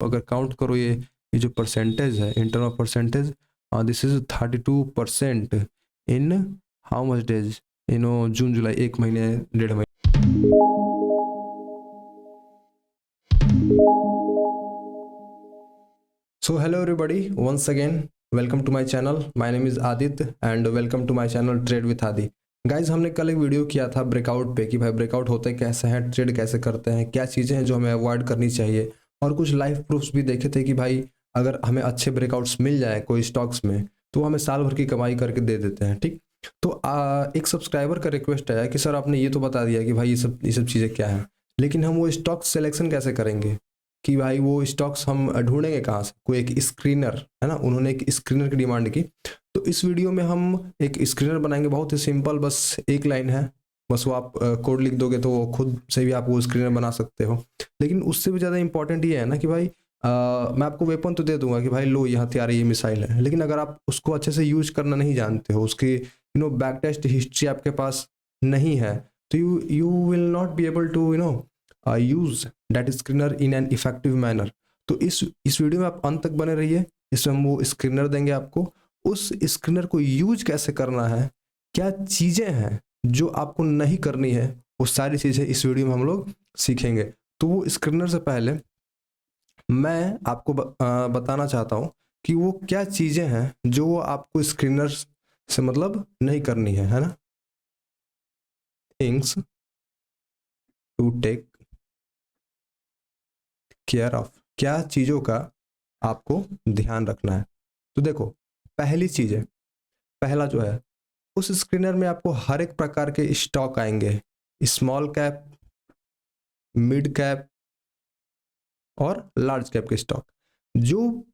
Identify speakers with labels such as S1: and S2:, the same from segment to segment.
S1: अगर काउंट करो ये जो परसेंटेज है in term of percentage, this is 32% in how much days, June July, 1 महीने 1.5 महीने। So hello everybody, once again welcome to my channel. My name is Adit and welcome to my channel Trade with Adi. Guys हमने कल एक video किया था breakout पे कि भाई ब्रेकआउट होते कैसे हैं, ट्रेड कैसे करते हैं, क्या चीज़ें हैं जो हमें अवॉइड करनी चाहिए, और कुछ लाइव प्रूफ्स भी देखे थे कि भाई अगर हमें अच्छे ब्रेकआउट्स मिल जाए कोई स्टॉक्स में तो हमें साल भर की कमाई करके दे देते हैं। ठीक, तो एक सब्सक्राइबर का रिक्वेस्ट आया कि सर आपने ये तो बता दिया कि भाई ये सब चीज़ें क्या है, लेकिन हम वो स्टॉक सिलेक्शन कैसे करेंगे, कि भाई वो स्टॉक्स हम ढूंढेंगे कहाँ से, कोई एक स्क्रीनर है ना, उन्होंने एक स्क्रीनर की डिमांड की। तो इस वीडियो में हम एक स्क्रीनर बनाएंगे, बहुत ही सिंपल, बस एक लाइन है, बस वो आप कोड लिख दोगे तो वो खुद से भी आप वो स्क्रीनर बना सकते हो। लेकिन उससे भी ज़्यादा इंपॉर्टेंट ये है ना कि भाई मैं आपको वेपन तो दे दूंगा कि भाई लो ये हथियार ये मिसाइल है, लेकिन अगर आप उसको अच्छे से यूज करना नहीं जानते हो, उसकी बैक टेस्ट हिस्ट्री आपके पास नहीं है, तो you will not be able to use that screener in an effective manner. तो इस वीडियो में आप अंत तक बने रहिए, इसमें हम वो स्क्रीनर देंगे आपको, उस स्क्रीनर को यूज कैसे करना है, क्या चीज़ें हैं जो आपको नहीं करनी है, वो सारी चीज़ें इस वीडियो में हम लोग सीखेंगे। तो वो स्क्रीनर से पहले मैं आपको बताना चाहता हूँ कि वो क्या चीज़ें हैं जो वो आपको स्क्रीनर से मतलब नहीं करनी है ना। Things to take care of, क्या चीज़ों का आपको ध्यान रखना है। तो देखो, पहली चीज़ है, पहला जो है, उस स्क्रीनर में आपको हर एक प्रकार के स्टॉक आएंगे, स्मॉल कैप, मिड कैप और लार्ज कैप के स्टॉक। जो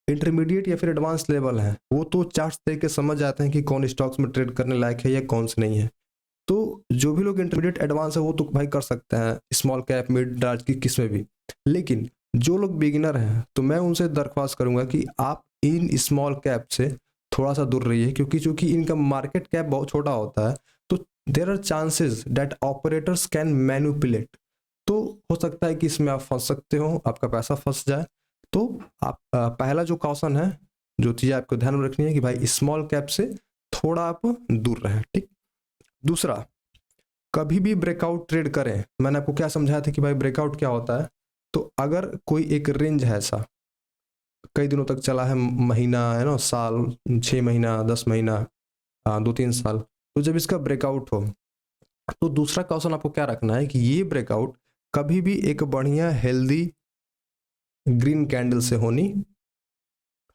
S1: इंटरमीडिएट या फिर एडवांस लेवल है वो तो चार्ट्स देख के समझ जाते हैं कि कौन स्टॉक्स में ट्रेड करने लायक है या कौन से नहीं है। तो जो भी लोग इंटरमीडिएट एडवांस है वो तो भाई कर सकते हैं स्मॉल कैप, मिड, लार्ज की किस में भी। लेकिन जो लोग बिगिनर हैं तो मैं उनसे दरख्वास्त करूंगा कि आप इन स्मॉल कैप से थोड़ा सा दूर रहिए, क्योंकि चूंकि इनका मार्केट कैप बहुत छोटा होता है, तो there are chances that operators can manipulate. तो हो सकता है कि इसमें आप फंस सकते हो, आपका पैसा फंस जाए। तो आप पहला जो कॉशन है, जो चीज़ आपको ध्यान में रखनी है कि भाई स्मॉल कैप से थोड़ा आप दूर रहें। ठीक, दूसरा, कभी भी ब्रेकआउट ट्रेड करें, मैंने आपको क्या समझाया था कि भाई ब्रेकआउट क्या होता है। तो अगर कोई एक रेंज है ऐसा कई दिनों तक चला है, महीना है ना, साल, 6 महीना, 10 महीना, 2-3 साल, तो जब इसका ब्रेकआउट हो तो दूसरा क्वेश्चन आपको क्या रखना है कि ये ब्रेकआउट कभी भी एक बढ़िया हेल्दी ग्रीन कैंडल से होनी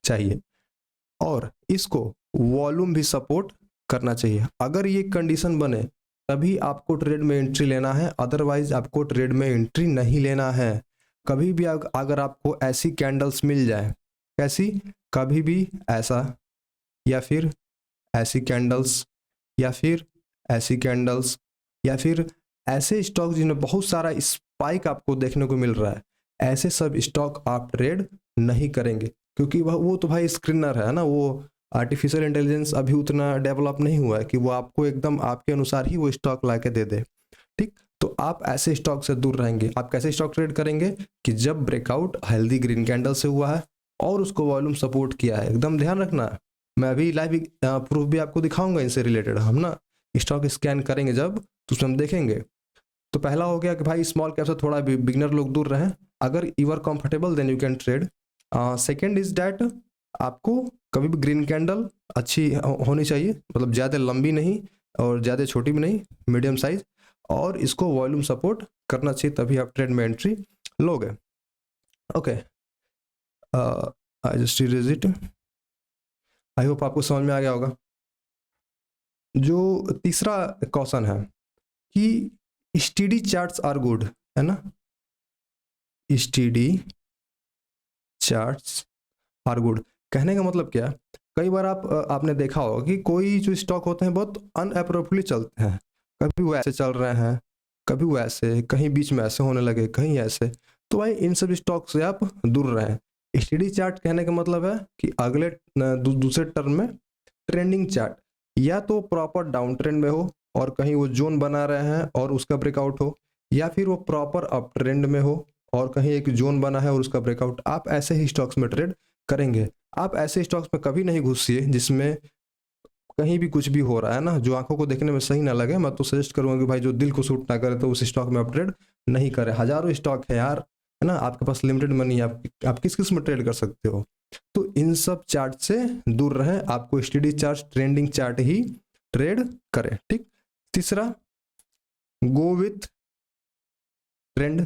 S1: चाहिए और इसको वॉल्यूम भी सपोर्ट करना चाहिए। अगर ये कंडीशन बने तभी आपको ट्रेड में एंट्री लेना है, अदरवाइज आपको ट्रेड में एंट्री नहीं लेना है। कभी भी अगर आपको ऐसी कैंडल्स मिल जाए, कैसी, कभी भी ऐसा, या फिर ऐसी कैंडल्स, या फिर ऐसी कैंडल्स, या फिर ऐसे स्टॉक जिनमें बहुत सारा स्पाइक आपको देखने को मिल रहा है, ऐसे सब स्टॉक आप ट्रेड नहीं करेंगे, क्योंकि वो तो भाई स्क्रीनर है ना, वो आर्टिफिशियल इंटेलिजेंस अभी उतना डेवलप नहीं हुआ है कि वो आपको एकदम आपके अनुसार ही वो स्टॉक ला के दे दे। ठीक, तो आप ऐसे स्टॉक से दूर रहेंगे। आप कैसे स्टॉक ट्रेड करेंगे कि जब ब्रेकआउट हेल्दी ग्रीन कैंडल से हुआ है और उसको वॉल्यूम सपोर्ट किया है, एकदम ध्यान रखना। मैं अभी लाइव प्रूफ भी आपको दिखाऊंगा इनसे रिलेटेड, हम ना स्टॉक स्कैन करेंगे जब तो उसमें हम देखेंगे। तो पहला हो गया कि भाई स्मॉल कैप से थोड़ा बिगनर लोग दूर रहें, अगर you are comfortable then you can trade. Second is that, आपको कभी भी ग्रीन कैंडल अच्छी होनी चाहिए, मतलब ज़्यादा लंबी नहीं और ज़्यादा छोटी भी नहीं, मीडियम साइज, और इसको वॉल्यूम सपोर्ट करना चाहिए, तभी आप ट्रेड में एंट्री लोगे। Okay, I just erase it, I hope आपको समझ में आ गया होगा। जो तीसरा क्वेश्चन है कि स्टीडी चार्ट्स आर गुड, है ना, स्टीडी चार्ट्स आर गुड, कहने का मतलब क्या, कई बार आपने देखा होगा कि कोई जो स्टॉक होते हैं बहुत अनअप्रोप्रिएटली चलते हैं, कभी वो ऐसे चल रहे हैं, कभी वो ऐसे, कहीं बीच में ऐसे होने लगे, कहीं ऐसे। तो भाई इन सब स्टॉक से आप दूर रहें। स्टडी चार्ट कहने का मतलब है कि अगले दूसरे टर्म में ट्रेंडिंग चार्ट या तो प्रॉपर डाउन ट्रेंड में हो और कहीं वो जोन बना रहे हैं और उसका ब्रेकआउट हो, या फिर वो प्रॉपर अप ट्रेंड में हो और कहीं एक जोन बना है और उसका ब्रेकआउट, आप ऐसे ही स्टॉक्स में ट्रेड करेंगे। आप ऐसे स्टॉक्स में कभी नहीं घुसिए जिसमें कहीं भी कुछ भी हो रहा है ना, जो आंखों को देखने में सही ना लगे। मैं तो सजेस्ट करूंगा कि भाई जो दिल को सूट ना करे तो उस स्टॉक में आप ट्रेड नहीं करें। हजारों स्टॉक है यार, है ना, आपके पास लिमिटेड मनी है, आप किस किस में ट्रेड कर सकते हो। तो इन सब चार्ट से दूर रहें, आपको स्टडी चार्ट, ट्रेंडिंग चार्ट ही ट्रेड करें। ठीक। तीसरा, गो विथ ट्रेंड।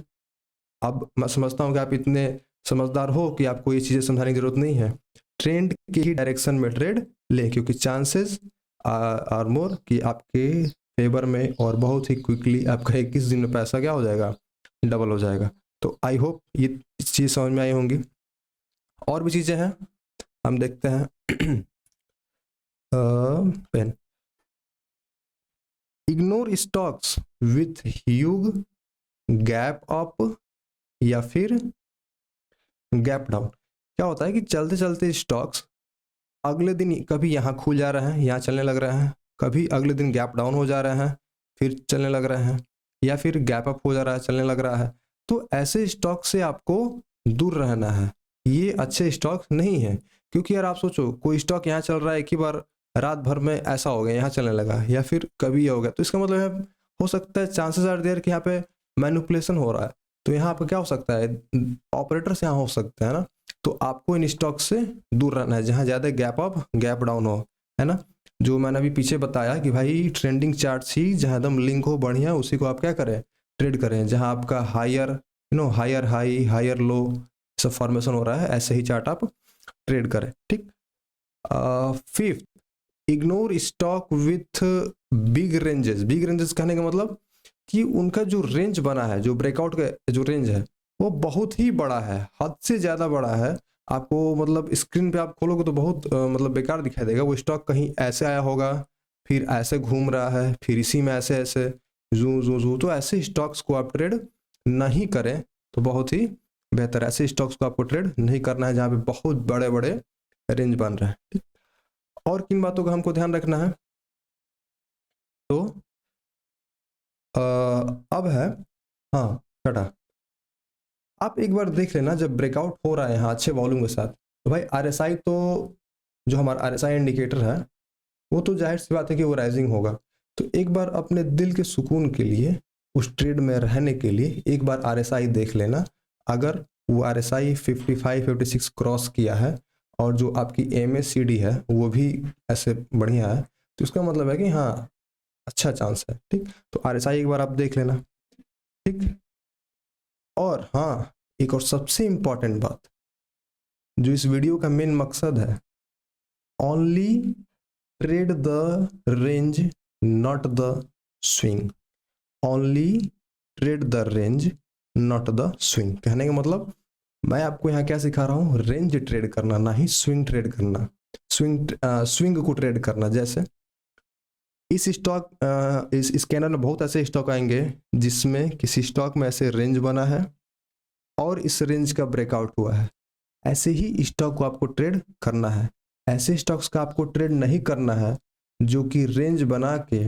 S1: अब मैं समझता हूँ कि आप इतने समझदार हो कि आपको ये चीज़ें समझाने की जरूरत नहीं है। ट्रेंड के ही डायरेक्शन में ट्रेड लें, क्योंकि चांसेस आर मोर कि आपके फेवर में और बहुत ही क्विकली आपका 21 दिन में पैसा क्या हो जाएगा, डबल हो जाएगा। तो आई होप ये चीज़ समझ में आई होंगी। और भी चीज़ें हैं, हम देखते हैं। पेन, ignore stocks with huge gap up या फिर गैप डाउन। क्या होता है कि चलते चलते स्टॉक्स अगले दिन कभी यहाँ खुल जा रहे हैं, यहाँ चलने लग रहे हैं, कभी अगले दिन गैप डाउन हो जा रहे हैं, फिर चलने लग रहे हैं, या फिर गैप अप हो जा रहा है, चलने लग रहा है। तो ऐसे स्टॉक से आपको दूर रहना है, ये अच्छे स्टॉक नहीं है। क्योंकि यार आप सोचो, कोई स्टॉक यहाँ चल रहा है, एक ही बार रात भर में ऐसा हो गया, यहाँ चलने लगा, या फिर कभी ये हो गया, तो इसका मतलब है, हो सकता है चांसेस आर देयर कि यहाँ पे मैनिपुलेशन हो रहा है। तो यहाँ पे क्या हो सकता है, ऑपरेटर्स यहाँ हो सकते हैं ना। तो आपको इन स्टॉक से दूर रहना है जहाँ ज़्यादा गैप अप गैप डाउन हो, है ना। जो मैंने अभी पीछे बताया कि भाई ट्रेंडिंग चार्ट्स ही जहाँ एकदम लिंक हो बढ़िया, उसी को आप क्या करें, ट्रेड करें। जहाँ आपका higher higher high higher low सब फॉर्मेशन हो रहा है, ऐसे ही चार्ट आप ट्रेड करें। ठीक। Fifth, ignore stock with big ranges. Big ranges कहने का मतलब कि उनका जो रेंज बना है, जो ब्रेकआउट का जो रेंज है, वो बहुत ही बड़ा है, हद से ज़्यादा बड़ा है। आपको मतलब स्क्रीन पे आप खोलोगे तो बहुत मतलब बेकार दिखाई देगा। वो स्टॉक कहीं ऐसे आया होगा, फिर ऐसे घूम रहा है, फिर इसी में ऐसे ऐसे जू जू जू। तो ऐसे स्टॉक्स को आप ट्रेड नहीं करें तो बहुत ही बेहतर। ऐसे स्टॉक्स को आपको ट्रेड नहीं करना है जहाँ पे बहुत बड़े बड़े रेंज बन रहे हैं। ठीक। और किन बातों का हमको ध्यान रखना है, तो अब है, हाँ, छठा, आप एक बार देख लेना जब ब्रेकआउट हो रहा है यहाँ अच्छे वॉल्यूम के साथ, तो भाई आरएसआई, तो जो हमारा आरएसआई इंडिकेटर है, वो तो जाहिर सी बात है कि वो राइजिंग होगा। तो एक बार अपने दिल के सुकून के लिए, उस ट्रेड में रहने के लिए एक बार आरएसआई देख लेना। अगर वो आरएसआई 55 56 क्रॉस किया है और जो आपकी एमएसीडी है वो भी ऐसे बढ़िया है, तो इसका मतलब है कि हाँ, अच्छा चांस है। ठीक। तो आरएसआई एक बार आप देख लेना। ठीक। और हाँ, एक और सबसे इंपॉर्टेंट बात, जो इस वीडियो का मेन मकसद है, only trade the range not the swing. Only trade the range not the swing. कहने का मतलब मैं आपको यहाँ क्या सिखा रहा हूँ, रेंज ट्रेड करना, ना ही स्विंग ट्रेड करना। स्विंग को ट्रेड करना। जैसे इस स्टॉक, इस स्कैनर में बहुत ऐसे स्टॉक आएंगे जिसमें किसी स्टॉक में ऐसे रेंज बना है और इस रेंज का ब्रेकआउट हुआ है। ऐसे ही स्टॉक को आपको ट्रेड करना है। ऐसे स्टॉक्स का आपको ट्रेड नहीं करना है जो कि रेंज बना के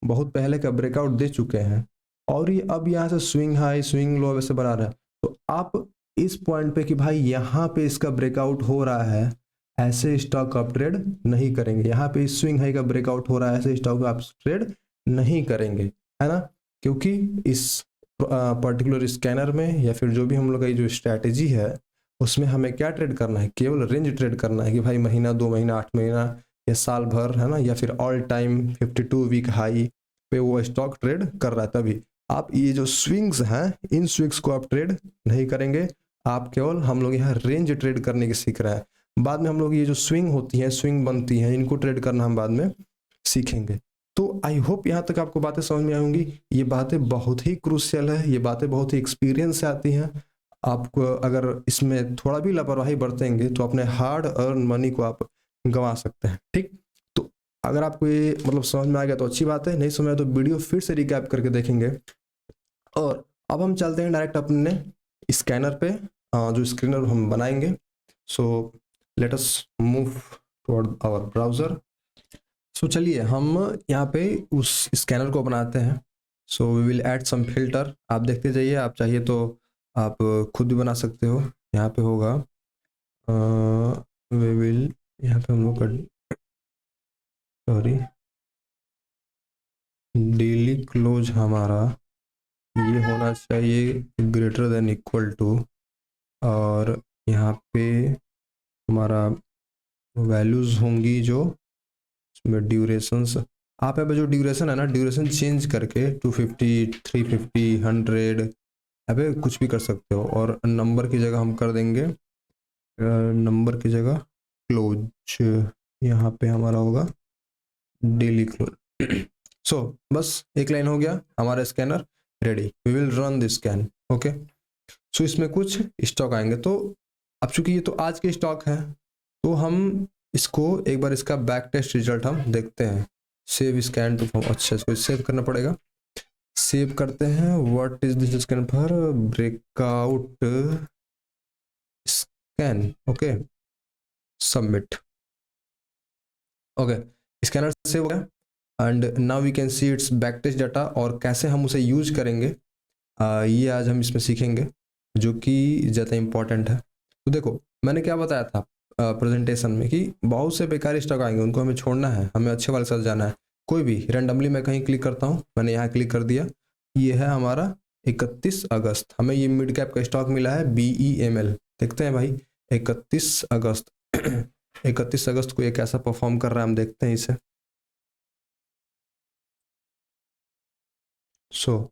S1: बहुत पहले का ब्रेकआउट दे चुके हैं और ये अब यहाँ से स्विंग हाई स्विंग लो वैसे बना रहा है। तो आप इस पॉइंट पे कि भाई यहाँ पे इसका ब्रेकआउट हो रहा है, ऐसे स्टॉक आप ट्रेड नहीं करेंगे। यहाँ पे स्विंग हाई का ब्रेकआउट हो रहा है, ऐसे स्टॉक आप ट्रेड नहीं करेंगे, है ना। क्योंकि इस पर्टिकुलर स्कैनर में या फिर जो भी हम लोग का जो स्ट्रैटेजी है, उसमें हमें क्या ट्रेड करना है, केवल रेंज ट्रेड करना है कि भाई महीना, 2 महीना, 8 महीना या साल भर, है ना, या फिर ऑल टाइम 52 वीक हाई पे वो स्टॉक ट्रेड कर रहा है। तभी आप ये जो स्विंग्स हैं, इन स्विंग्स को आप ट्रेड नहीं करेंगे। आप केवल, हम लोग यहाँ रेंज ट्रेड करने की सीख रहे हैं। बाद में हम लोग ये जो स्विंग होती हैं, स्विंग बनती हैं, इनको ट्रेड करना हम बाद में सीखेंगे। तो आई होप यहाँ तक आपको बातें समझ में आई होंगी। ये बातें बहुत ही क्रूशियल है, ये बातें बहुत ही एक्सपीरियंस से आती हैं। आपको अगर इसमें थोड़ा भी लापरवाही बरतेंगे तो अपने हार्ड अर्न मनी को आप गंवा सकते हैं। ठीक। तो अगर आपको ये मतलब समझ में आ गया तो अच्छी बात है, नहीं समझ आया तो वीडियो फिर से रिकैप करके देखेंगे। और अब हम चलते हैं डायरेक्ट अपने स्कैनर पे, जो स्क्रीनर हम बनाएंगे। So let us move toward our browser. So चलिए हम यहाँ पे उस स्कैनर को बनाते हैं। So we will add some filter, आप देखते जाइए। आप चाहिए तो आप खुद भी बना सकते हो। यहाँ पे होगा वी विल, यहाँ पे हम लोग का सॉरी डेली क्लोज हमारा ये होना चाहिए ग्रेटर देन इक्वल टू, और यहाँ पे हमारा वैल्यूज़ होंगी जो इसमें ड्यूरेशंस, आप यहाँ पे जो ड्यूरेशन है ना, ड्यूरेशन चेंज करके 250 350 100 यहाँ पे कुछ भी कर सकते हो। और नंबर की जगह हम कर देंगे, नंबर की जगह क्लोज, यहाँ पे हमारा होगा डेली क्लोज। सो बस एक लाइन हो गया, हमारा scanner ready, we will run this scan. Okay, so इसमें कुछ स्टॉक आएंगे। तो अब चूंकि ये तो आज के स्टॉक है, तो हम इसको एक बार इसका बैक टेस्ट रिजल्ट हम देखते हैं। सेव स्कैन टू फॉर्म, अच्छा इसको सेव करना पड़ेगा। सेव करते हैं, what is this scan for breakout scan, okay submit. Okay, scanner save हो गया and now we can see its back test data, और कैसे हम उसे यूज करेंगे ये आज हम इसमें सीखेंगे, जो कि ज़्यादा इम्पोर्टेंट है। तो देखो मैंने क्या बताया था प्रेजेंटेशन में कि बहुत से बेकार स्टॉक आएंगे, उनको हमें छोड़ना है, हमें अच्छे वाले के साथ जाना है। कोई भी रैंडमली मैं कहीं क्लिक करता हूँ, मैंने यहाँ क्लिक कर दिया, ये है हमारा 31 अगस्त, हमें ये मिड कैप का स्टॉक मिला है BEML। देखते हैं भाई 31 अगस्त 31 अगस्त को ये कैसा परफॉर्म कर रहा है, हम देखते हैं इसे। सो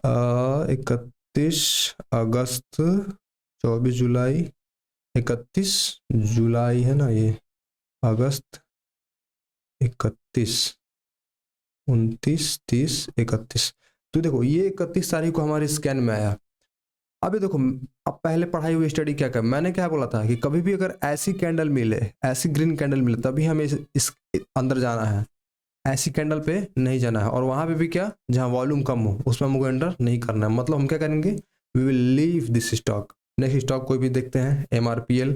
S1: 31 अगस्त, 24 जुलाई, 31 जुलाई है ना ये, अगस्त 31, 29 30 31। तो देखो ये 31 तारीख को हमारे स्कैन में आया। अभी देखो, अब पहले पढ़ाई हुई स्टडी क्या कर, मैंने क्या बोला था कि कभी भी अगर ऐसी कैंडल मिले, ऐसी ग्रीन कैंडल मिले, तभी हमें इस अंदर जाना है, ऐसी कैंडल पे नहीं जाना है। और वहां पे भी क्या, जहां वॉल्यूम कम हो उसमें हमको एंटर नहीं करना है। मतलब हम क्या करेंगे, we will leave this stock. Next stock कोई भी देखते हैं, MRPL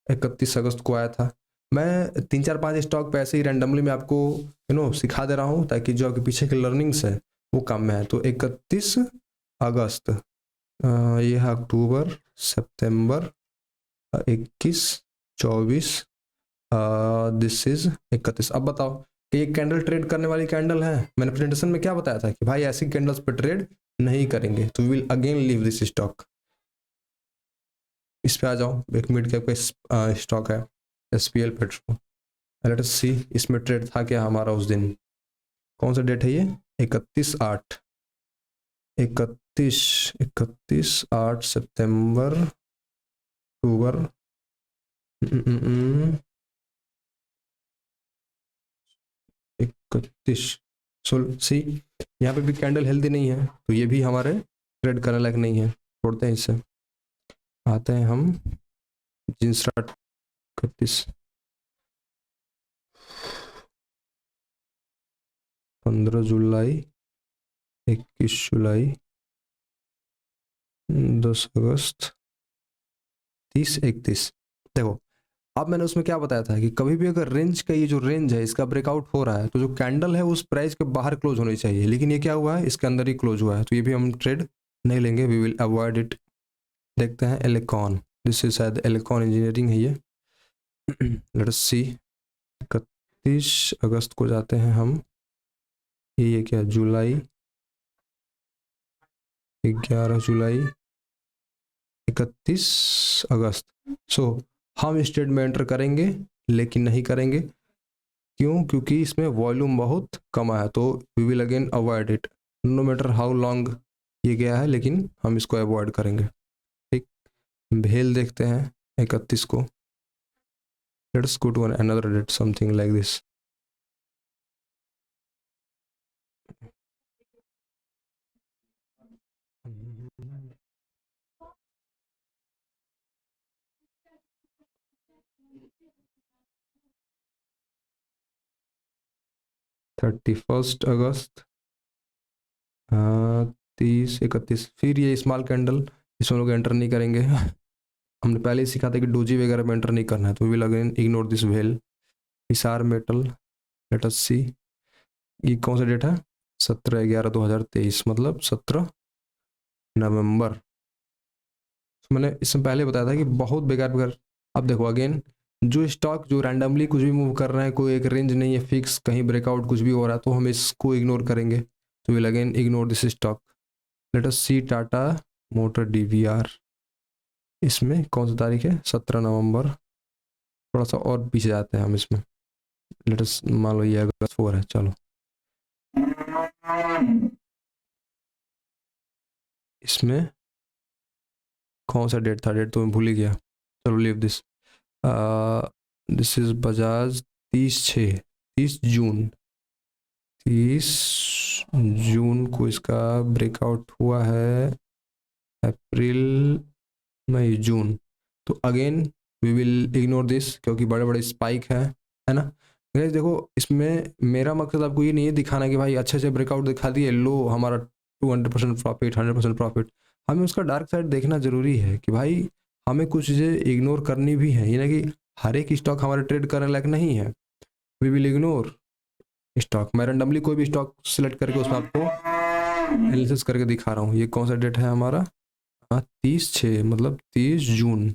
S1: 31 अगस्त को आया था। मैं 3 4 5 स्टॉक पे ऐसे ही रैंडमली मैं आपको सिखा दे रहा हूँ, ताकि जो आपके पीछे की लर्निंग्स है वो काम में है। तो 31 अगस्त, ये है अक्टूबर, सितंबर, 21 24, दिस इज 31। अब बताओ कि ये कैंडल ट्रेड करने वाली कैंडल है, मैंने प्रेजेंटेशन में क्या बताया था कि भाई ऐसी कैंडल्स पे ट्रेड नहीं करेंगे, तो we will again leave this stock. इस पे आ जाओ, एक मिड कैप का स्टॉक है SPL पेट्रो, लेट अस सी इसमें ट्रेड था क्या हमारा उस दिन, कौन सा डेट है ये, 31/8, 31/8 सितंबर अक्टूबर, 31। सो सी यहाँ पे भी कैंडल हेल्दी नहीं है, तो ये भी हमारे ट्रेड करने लायक नहीं है, छोड़ते हैं इसे। आते हैं हम जींस 31, 15 जुलाई, 21 जुलाई, 10 अगस्त, 30 31। देखो अब मैंने उसमें क्या बताया था कि कभी भी अगर रेंज का, ये जो रेंज है इसका ब्रेकआउट हो रहा है, तो जो कैंडल है उस प्राइस के बाहर क्लोज होनी चाहिए, लेकिन ये क्या हुआ है, इसके अंदर ही क्लोज हुआ है, तो ये भी हम ट्रेड नहीं लेंगे, वी विल अवॉइड इट। देखते हैं एलेकॉन, दिस इज शायद एलेकॉन इंजीनियरिंग है ये। लेट अस सी, 31 अगस्त को जाते हैं हम, ये क्या जुलाई, 11 जुलाई, 31 अगस्त। सो हम इस ट्रेड में एंटर करेंगे, लेकिन नहीं करेंगे, क्यों, क्योंकि इसमें वॉल्यूम बहुत कम आया, तो we will again avoid it, no matter how long ये गया है, लेकिन हम इसको अवॉइड करेंगे। ठीक, भेल देखते हैं 31 को, let's go to another date, something like this. (31 अगस्त) 30 31, फिर ये स्मॉल कैंडल, इसमें लोग एंटर नहीं करेंगे। हमने पहले ही सीखा था कि डोजी वगैरह में एंटर नहीं करना है, तो we will again ignore this well. Hisar metal, let us see, ये कौन सा डेट है, 17/11/2023, मतलब 17 नवंबर। तो मैंने इससे पहले बताया था कि बहुत बेकार बेकार। अब देखो अगेन, जो स्टॉक जो रैंडमली कुछ भी मूव कर रहे हैं, कोई एक रेंज नहीं है फिक्स, कहीं ब्रेकआउट कुछ भी हो रहा है, तो हम इसको इग्नोर करेंगे। तो will again ignore this stock. Let us see Tata motor DVR. इसमें कौन सी तारीख है? 17 नवंबर। थोड़ा सा और पीछे जाते हैं हम इसमें। लेट अस मान लो ये अगस्त 4 है, चलो इसमें कौन सा डेट था? डेट तो मैं भूल ही गया। चलो leave this. This is Bajaj. 30/6, 30 जून, 30 जून को इसका ब्रेकआउट हुआ है। अप्रैल, मई, जून। तो again we will ignore this, क्योंकि बड़े बड़े स्पाइक है ना। गाइस देखो, इसमें मेरा मकसद आपको ये नहीं है दिखाना कि भाई अच्छे से ब्रेकआउट दिखा दिए, लो हमारा 200% प्रॉफिट, 100% प्रॉफिट। हमें उसका डार्क साइड देखना जरूरी है कि भाई हमें कुछ चीज़ें इग्नोर करनी भी है, ये ना कि हर एक स्टॉक हमारे ट्रेड करने लायक नहीं है। We will ignore stock. मैं रैंडमली कोई भी स्टॉक सिलेक्ट करके उसमें आपको एनालिसिस करके दिखा रहा हूँ। ये कौन सा डेट है हमारा? हाँ, 30/6 मतलब 30 जून।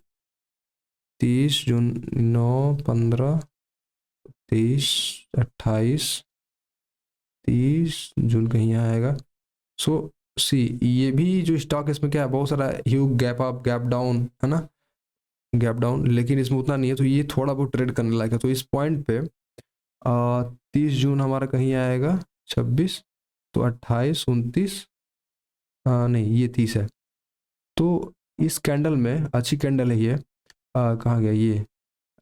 S1: 30 जून, 9, 15, 23, 28, 30 जून कहीं यहाँ आएगा। सो सी, ये भी जो स्टॉक है इसमें क्या है, बहुत सारा Hugh gap up gap down है ना, गैप डाउन, लेकिन इसमें उतना नहीं है। तो ये थोड़ा बहुत ट्रेड करने लायक है। तो इस पॉइंट पे 30 जून हमारा कहीं आएगा, 26, तो 28, 29, नहीं ये 30 है। तो इस कैंडल में अच्छी कैंडल है ये। कहाँ गया ये?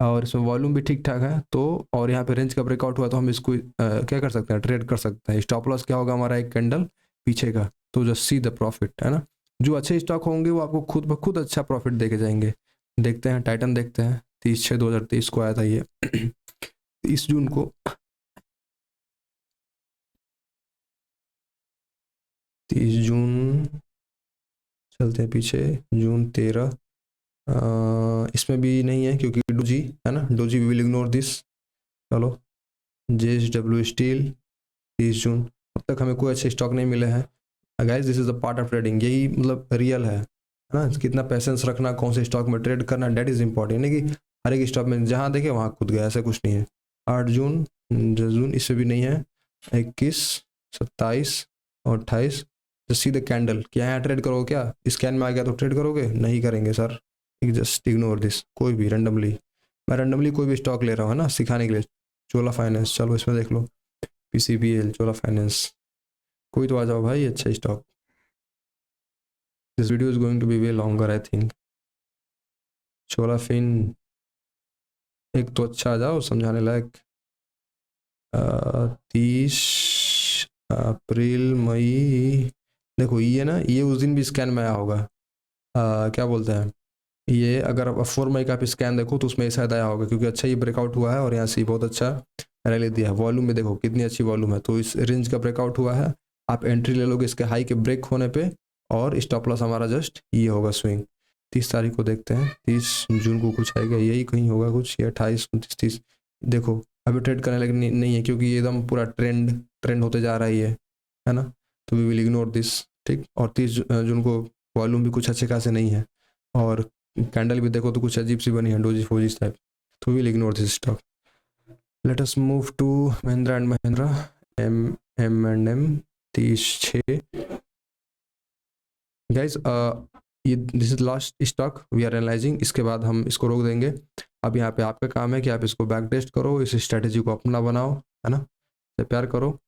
S1: और इसमें वॉल्यूम भी ठीक ठाक है। तो और यहाँ पे रेंज का ब्रेकआउट हुआ, तो हम इसको क्या कर सकते हैं, ट्रेड कर सकते हैं। स्टॉप लॉस क्या होगा हमारा? एक कैंडल पीछे का। तो जस्ट सी द प्रॉफिट, है ना। जो अच्छे स्टॉक होंगे वो आपको खुद ब खुद अच्छा प्रॉफिट देके जाएंगे। देखते हैं टाइटन, देखते हैं 30/6/2023 को आया था ये 30 जून को। 30 जून, चलते हैं पीछे। जून 13, इसमें भी नहीं है क्योंकि डोजी है ना, doji we will ignore this. चलो, JSW स्टील, 30 जून। अब तक हमें कोई अच्छे स्टॉक नहीं मिले हैं। Guys this is the part of trading, यही मतलब रियल है ना। कितना पैसेंस रखना, कौन से स्टॉक में ट्रेड करना, डेट इज इंपॉर्टेंट। नहीं कि हर एक स्टॉक में जहाँ देखे वहाँ कूद गया, ऐसा कुछ नहीं है। 8 जून, 10 जून, इससे भी नहीं है। 21, 27 और 28। सी द कैंडल, क्या यहाँ ट्रेड करोगे? क्या स्कैन में आ गया तो ट्रेड करोगे? नहीं करेंगे सर। Just ignore this. कोई भी रैंडमली, मैं रैंडमली कोई भी स्टॉक ले रहा हूँ है ना, सिखाने के लिए। चोला फाइनेंस, चलो इसमें देख लो। PCBL, चोला फाइनेंस, कोई तो आ जाओ भाई अच्छा stock. This video is going to be way longer I think. Chola fin, एक तो अच्छा आ जाओ समझाने लायक। 30 अप्रैल, मई। देखो ये ना, ये उस दिन भी स्कैन में आया होगा। क्या बोलते हैं ये, अगर 4 मई का आप स्कैन देखो तो उसमें शायद आया होगा, क्योंकि अच्छा ये ब्रेकआउट हुआ है और यहाँ से बहुत अच्छा रैली दिया है। वॉल्यूम में देखो कितनी अच्छी वॉल्यूम है। तो इस रेंज का ब्रेकआउट हुआ है, आप एंट्री ले लोगे इसके हाई के ब्रेक होने पे। और स्टॉप लॉस हमारा जस्ट ये होगा स्विंग। 30 तारीख को देखते हैं, 30 जून को कुछ आएगा, यही कहीं होगा कुछ, ये 28, 29, 30। देखो अभी ट्रेड करने लगे नहीं है, क्योंकि ये एकदम पूरा ट्रेंड होते जा रहा है ये, है ना। तो वी विल इग्नोर दिस, ठीक। और 30 जून को वॉल्यूम भी कुछ अच्छे खासे नहीं है, और कैंडल भी देखो तो कुछ अजीब सी बनी है, डोजी फोजी टाइप। तो will ignore this stock. Let us move to Mahindra and Mahindra, M&M 30/6। Guys ये this is last stock we are analyzing, इसके बाद हम इसको रोक देंगे। अब यहाँ पे आपका काम है कि आप इसको बैक टेस्ट करो, इस स्ट्रैटेजी को अपना बनाओ, है ना, से प्यार करो।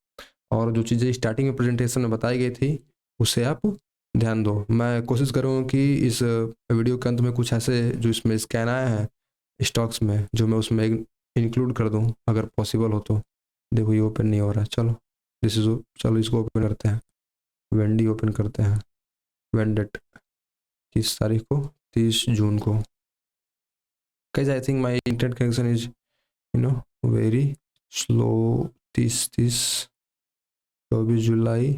S1: और जो चीज़ें स्टार्टिंग में प्रेजेंटेशन में बताई गई थी उससे आप ध्यान दो। मैं कोशिश करूँगा कि इस वीडियो के अंत में कुछ ऐसे जो इसमें स्कैन आया है स्टॉक्स में, जो मैं उसमें इंक्लूड कर दूँ अगर पॉसिबल हो तो। देखो ये ओपन नहीं हो रहा है, चलो दिस इज, चलो इसको ओपन करते हैं। वेंडी ओपन करते हैं, वेंडेट, 30 तारीख को, 30 जून को। Guys I think my internet connection is very slow. 30, 24 जुलाई,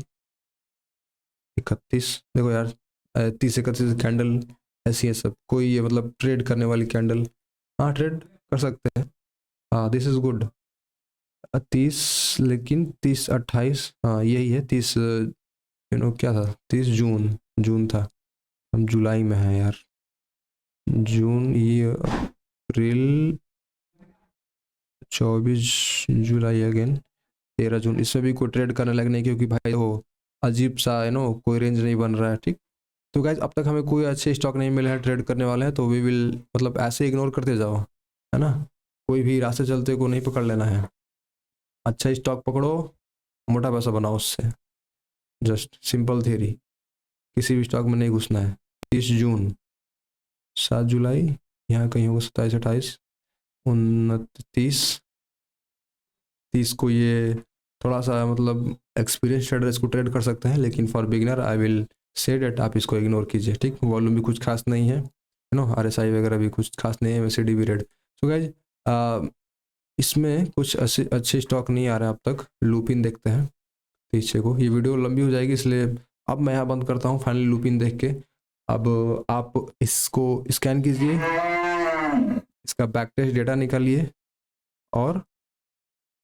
S1: 31। देखो यार 30, 31 कैंडल ऐसी है सब, कोई ये मतलब ट्रेड करने वाली कैंडल। हाँ ट्रेड कर सकते हैं, हाँ दिस इज गुड। 30, लेकिन 30, 28, हाँ यही है 30। क्या था? 30 जून, जून था, हम जुलाई में हैं यार। जून, ये अप्रैल, 24 जुलाई अगेन, 13 जून, इसमें भी कोई ट्रेड करने लगे नहीं, क्योंकि भाई हो अजीब सा है नो, कोई रेंज नहीं बन रहा है। ठीक, तो गाइज अब तक हमें कोई अच्छे स्टॉक नहीं मिले हैं ट्रेड करने वाले हैं, तो वी विल मतलब ऐसे इग्नोर करते जाओ, है ना। कोई भी रास्ते चलते को नहीं पकड़ लेना है, अच्छा स्टॉक पकड़ो, मोटा पैसा बनाओ उससे, जस्ट सिंपल थियरी। किसी भी स्टॉक में नहीं घुसना है। 30 जून, 7 जुलाई, यहाँ कहीं होगा 27, 28, 29, 30 को ये थोड़ा सा मतलब एक्सपीरियंस ट्रेडर इसको ट्रेड कर सकते हैं, लेकिन for beginner I will say that आप इसको इग्नोर कीजिए। ठीक, वॉल्यूम भी कुछ खास नहीं है, नो RSI वगैरह भी कुछ खास नहीं है, MACD भी रेड। सो गाइज इसमें कुछ अच्छे अच्छे स्टॉक नहीं आ रहे हैं अब तक। लूपिन देखते हैं पीछे को, ये वीडियो लंबी हो जाएगी इसलिए अब मैं यहाँ बंद करता हूँ फाइनली लूपिन देख के। अब आप इसको स्कैन कीजिए, इसका बैक टेस्ट डेटा निकालिए, और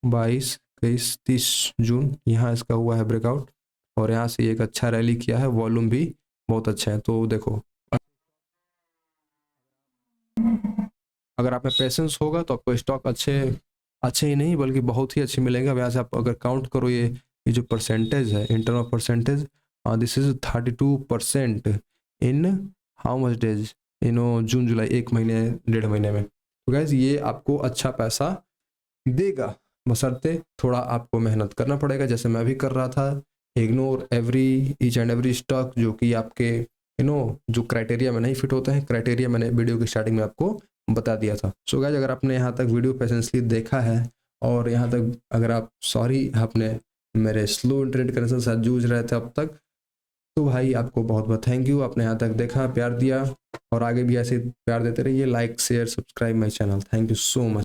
S1: 22, 23, 30 जून यहाँ इसका हुआ है ब्रेकआउट, और यहाँ से एक अच्छा रैली किया है, वॉल्यूम भी बहुत अच्छा है। तो देखो, अगर आप में पेशेंस होगा तो आपको स्टॉक अच्छे अच्छे ही नहीं बल्कि बहुत ही अच्छे मिलेंगे। अब यहाँ से आप अगर काउंट करो, ये जो परसेंटेज है in term of percentage, this is 32% in how much days, June July, 1 महीने 1.5 महीने में। तो गैस ये आपको अच्छा पैसा देगा, बशर्ते थोड़ा आपको मेहनत करना पड़ेगा, जैसे मैं भी कर रहा था। Ignore each and every stock जो कि आपके जो क्राइटेरिया में नहीं फिट होते हैं। क्राइटेरिया मैंने वीडियो की स्टार्टिंग में आपको बता दिया था। सो गाइस, अगर आपने यहाँ तक वीडियो पेशेंसली देखा है, और यहाँ तक अगर आप आपने मेरे स्लो इंटरनेट कनेक्शन के साथ जूझ रहे थे अब तक, तो भाई आपको बहुत बहुत थैंक यू, आपने यहाँ तक देखा, प्यार दिया, और आगे भी ऐसे प्यार देते रहिए। Like share subscribe my channel. Thank you so much.